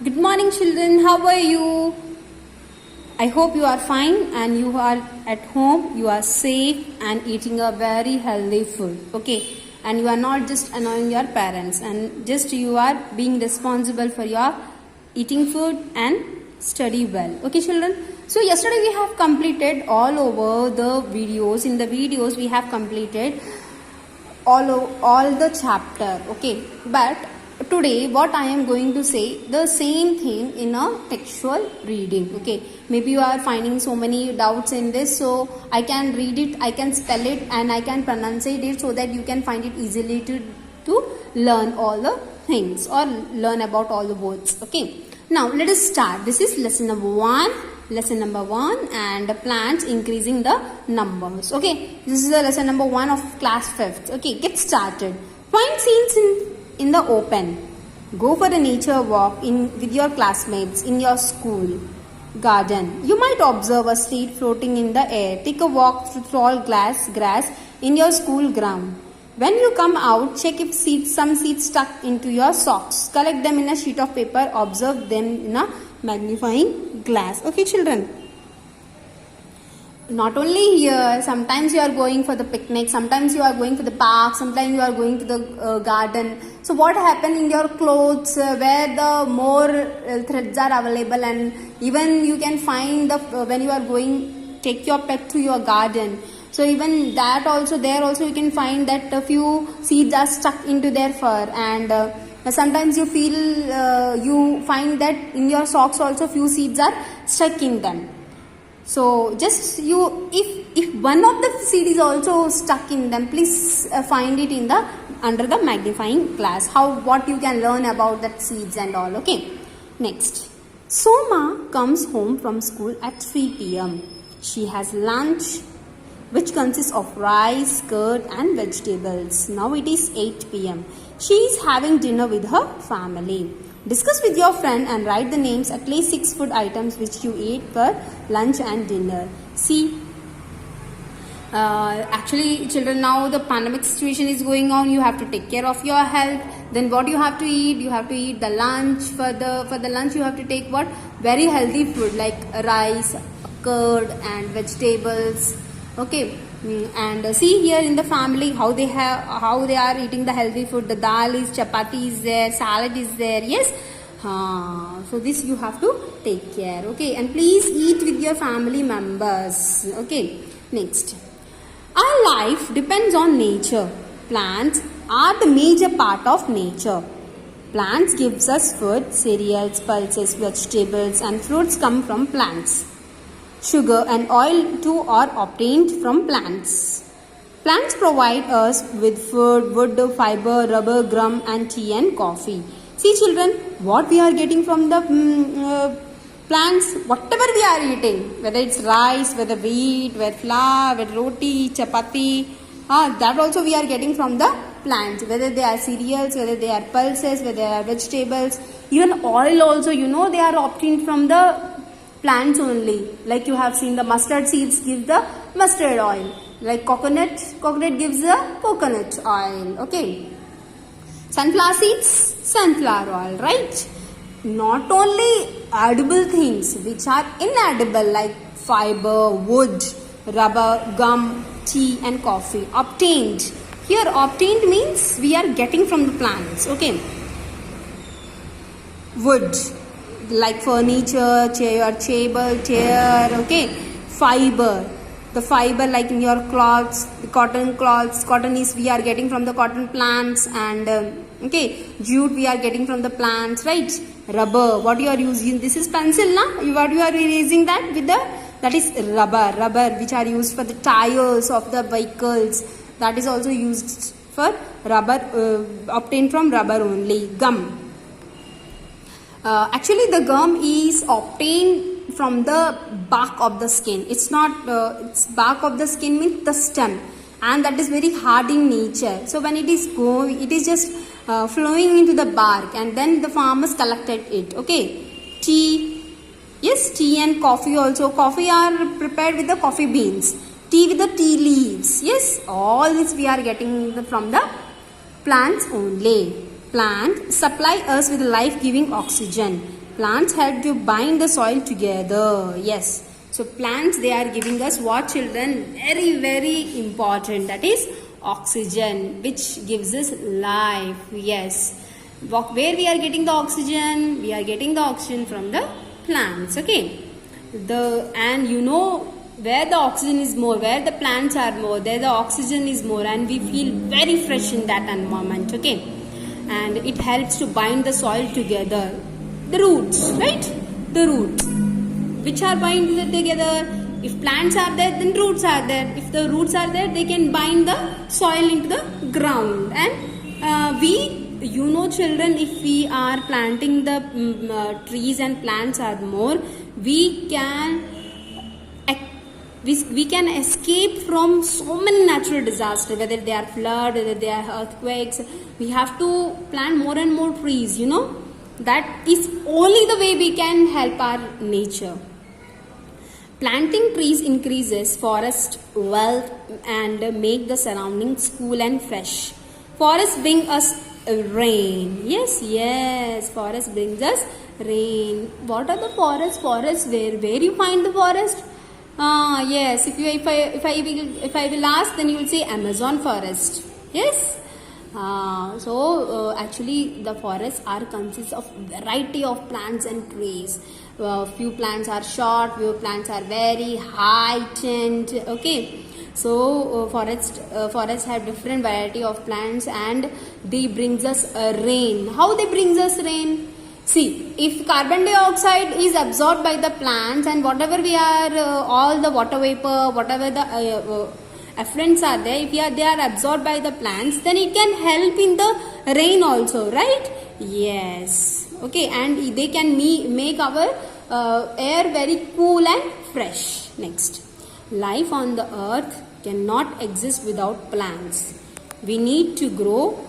Good morning, children. How are you? I hope you are fine and you are at home. You are safe and eating a very healthy food. Okay, and you are not just annoying your parents, and just you are being responsible for your eating food and study well. Okay, children. So yesterday we have completed all over the videos. In the videos we have completed all the chapter. Okay, but today what I am going to say the same thing in a textual reading. Okay, maybe you are finding so many doubts in this, so I can read it, I can spell it, and I can pronunciate it so that you can find it easily to learn all the things or learn about all the words. Okay, now let us start. This is lesson number one, and plants increasing the numbers. Okay, this is the lesson number 1 of class 5th. Okay, get started. Find scenes in the open. Go for a nature walk with your classmates in your school garden. You might observe a seed floating in the air. Take a walk through tall grass in your school ground. When you come out, check if some seeds stuck into your socks. Collect them in a sheet of paper. Observe them in a magnifying glass. Okay, children. Not only here, sometimes you are going for the picnic, sometimes you are going for the park, sometimes you are going to the garden. So what happened in your clothes, where the more threads are available, and even you can find when you are going, take your pet to your garden. So even that also, there also you can find that a few seeds are stuck into their fur, and sometimes you feel, you find that in your socks also few seeds are stuck in them. So just if one of the seed is also stuck in them, please find it in the under the magnifying glass. What you can learn about that seeds and all. Okay. Next, Soma comes home from school at 3 p.m. She has lunch, which consists of rice, curd, and vegetables. Now it is 8 p.m. She is having dinner with her family. Discuss with your friend and write the names at least 6 food items which you ate for lunch and dinner. See, actually children, now the pandemic situation is going on. You have to take care of your health. Then what you have to eat? You have to eat the lunch. For the lunch you have to take what? Very healthy food like rice, curd, and vegetables. Okay. And see here in the family how they are eating the healthy food. The dal is, chapati is there, salad is there. Yes. So this you have to take care. Okay, and please eat with your family members. Okay. Next, our life depends on nature. Plants are the major part of nature. Plants gives us food. Cereals, pulses, vegetables, and fruits come from plants. Sugar and oil too are obtained from plants. Plants provide us with food, wood, fiber, rubber, gum, and tea and coffee. See children, what we are getting from the plants, whatever we are eating, whether it's rice, whether wheat, whether flour, whether roti, chapati, that also we are getting from the plants, whether they are cereals, whether they are pulses, whether they are vegetables. Even oil also, they are obtained from the plants only. Like you have seen the mustard seeds give the mustard oil. Like coconut gives the coconut oil. Okay. Sunflower seeds, sunflower oil, right? Not only edible things which are inedible like fiber, wood, rubber, gum, tea and coffee obtained. Here obtained means we are getting from the plants. Okay. Wood, like furniture, chair, okay. Fiber, the fiber like in your cloths, the cotton is we are getting from the cotton plants, and okay, jute we are getting from the plants, right? Rubber, what you are using, this is pencil, what you are erasing that with that is rubber which are used for the tires of the vehicles, that is also used for rubber, obtained from rubber only. Gum, actually the gum is obtained from the bark of the skin. It's not, it's bark of the skin means the stem, and that is very hard in nature. So when it is going, it is just flowing into the bark, and then the farmers collected it. Okay. Tea, yes, tea and coffee also. Coffee are prepared with the coffee beans. Tea with the tea leaves. Yes, all this we are getting from the plants only. Plants supply us with life-giving oxygen. Plants help to bind the soil together. Yes. So plants, they are giving us what, children? Very, very important. That is oxygen, which gives us life. Yes. Where we are getting the oxygen? We are getting the oxygen from the plants. Okay. And you know, where the oxygen is more, where the plants are more, there the oxygen is more, and we feel very fresh in that environment. Okay. And it helps to bind the soil together. The roots, right? The roots, which are bind together. If plants are there, then roots are there. If the roots are there, they can bind the soil into the ground. And you know, children, if we are planting the trees and plants are more, we can escape from so many natural disasters, whether they are flood, whether they are earthquakes. We have to plant more and more trees, you know. That is only the way we can help our nature. Planting trees increases forest wealth and make the surroundings cool and fresh. Forests bring us rain. Yes, forest brings us rain. What are the forests? Forests, where you find the forest? Yes, if I will ask, then you will say Amazon forest. Yes. Actually, the forests consists of variety of plants and trees. Few plants are short, few plants are very heightened. Okay. So forests have different variety of plants, and they brings us rain. How they brings us rain? See, if carbon dioxide is absorbed by the plants, and whatever we are, all the water vapor, whatever the effluents are there, if they are absorbed by the plants, then it can help in the rain also, right? Yes. Okay, and they can make our air very cool and fresh. Next, life on the earth cannot exist without plants. We need to grow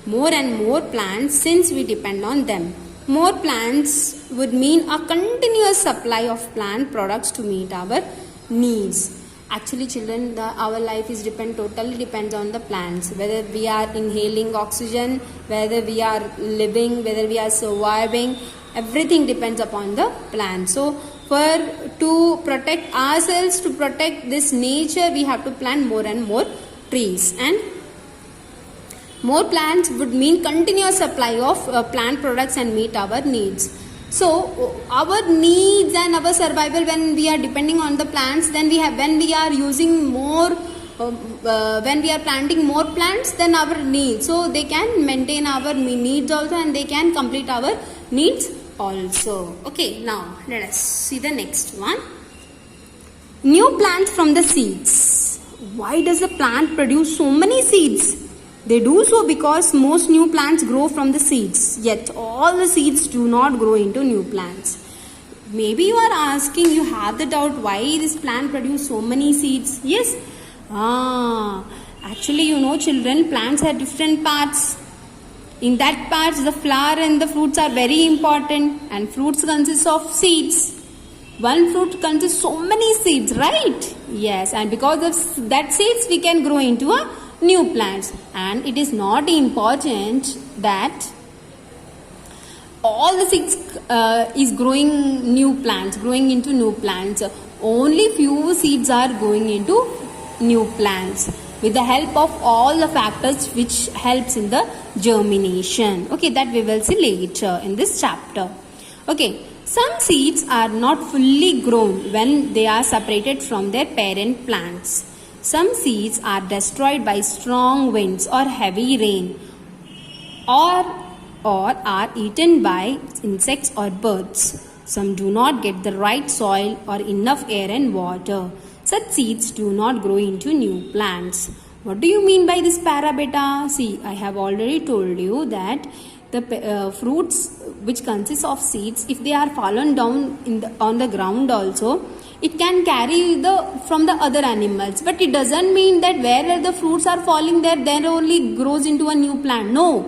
more and more plants since we depend on them. More plants would mean a continuous supply of plant products to meet our needs. Actually, children, our life is totally depends on the plants. Whether we are inhaling oxygen, whether we are living, whether we are surviving, everything depends upon the plants. So, to protect ourselves, to protect this nature, we have to plant more and more trees. And more plants would mean continuous supply of plant products and meet our needs. So our needs and our survival, when we are depending on the plants, then when we are using more, when we are planting more plants, then our needs. So they can maintain our needs also, and they can complete our needs also. Okay, now let us see the next one. New plants from the seeds. Why does the plant produce so many seeds? They do so because most new plants grow from the seeds, yet all the seeds do not grow into new plants. Maybe you are asking, you have the doubt, why this plant produce so many seeds? Yes. Actually, you know, children, plants have different parts. In that parts, the flower and the fruits are very important, and fruits consist of seeds. One fruit consists so many seeds, right? Yes, and because of that seeds, we can grow into a new plants. And it is not important that all the seeds is growing into new plants. Only few seeds are going into new plants with the help of all the factors which helps in the germination. Okay, that we will see later in this chapter. Okay, some seeds are not fully grown when they are separated from their parent plants. Some seeds are destroyed by strong winds or heavy rain, or are eaten by insects or birds. Some do not get the right soil or enough air and water. Such seeds do not grow into new plants. What do you mean by this, para beta? See, I have already told you that the fruits which consist of seeds, if they are fallen down on the ground also, it can carry from the other animals. But it doesn't mean that wherever the fruits are falling there only grows into a new plant. No.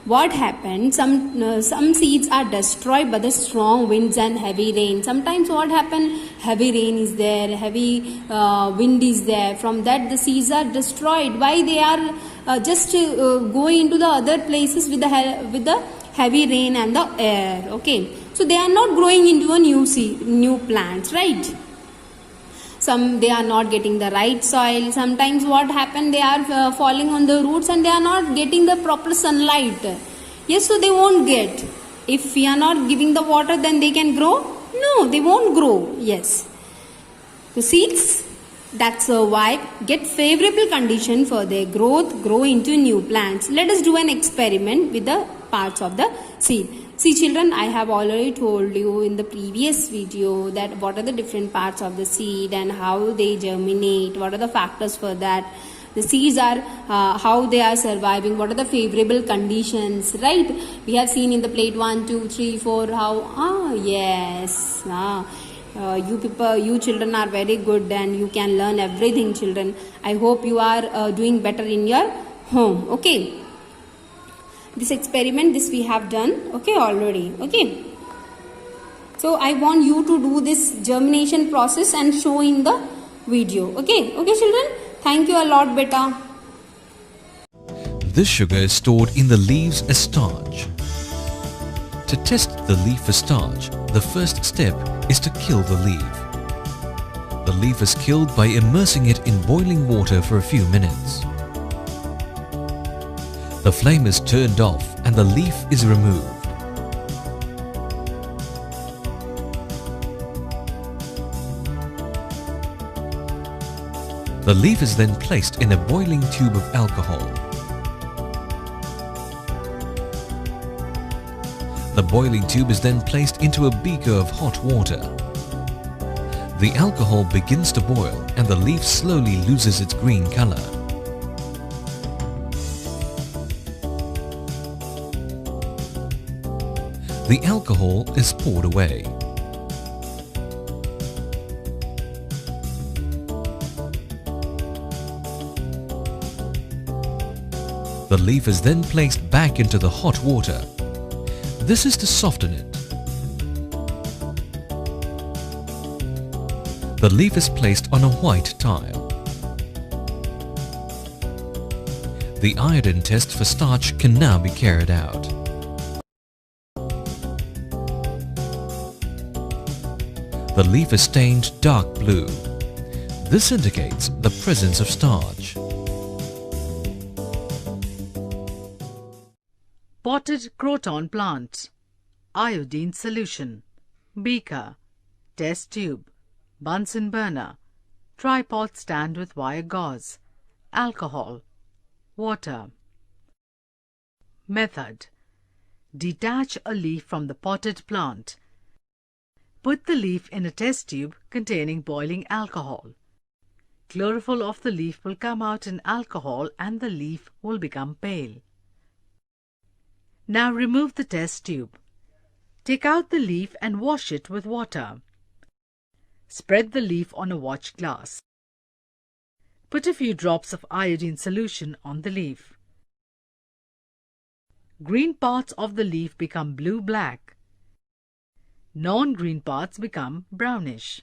What happens? Some seeds are destroyed by the strong winds and heavy rain. Sometimes what happens? Heavy rain is there, heavy wind is there. From that the seeds are destroyed. Why? They are just going into the other places with the heavy rain and the air. Okay, so they are not growing into a new plants, right? Some they are not getting the right soil. Sometimes what happen, they are falling on the roots and they are not getting the proper sunlight. Yes, so they won't get. If we are not giving the water, then they can grow? No, they won't grow. Yes. The seeds that survive get favorable condition for their growth, grow into new plants. Let us do an experiment with the parts of the seed. See children, I have already told you in the previous video that what are the different parts of the seed and how they germinate, what are the factors for that. The seeds are how they are surviving, what are the favorable conditions, right? We have seen in the plate 1, 2, 3, 4 how, yes. You people, you children are very good and you can learn everything, children. I hope you are doing better in your home. Okay, this experiment, this we have done, okay, already. Okay, so I want you to do this germination process and show in the video. Okay, children, thank you a lot, beta. This sugar is stored in the leaves as starch. To test the leaf for starch, the first step is to kill the leaf. The leaf is killed by immersing it in boiling water for a few minutes. The flame is turned off and the leaf is removed. The leaf is then placed in a boiling tube of alcohol. The boiling tube is then placed into a beaker of hot water. The alcohol begins to boil and the leaf slowly loses its green color. The alcohol is poured away. The leaf is then placed back into the hot water. This is to soften it. The leaf is placed on a white tile. The iodine test for starch can now be carried out. The leaf is stained dark blue. This indicates the presence of starch. Potted croton plant. Iodine solution. Beaker. Test tube. Bunsen burner. Tripod stand with wire gauze. Alcohol. Water. Method. Detach a leaf from the potted plant. Put the leaf in a test tube containing boiling alcohol. Chlorophyll of the leaf will come out in alcohol and the leaf will become pale. Now remove the test tube. Take out the leaf and wash it with water. Spread the leaf on a watch glass. Put a few drops of iodine solution on the leaf. Green parts of the leaf become blue-black. Non-green parts become brownish.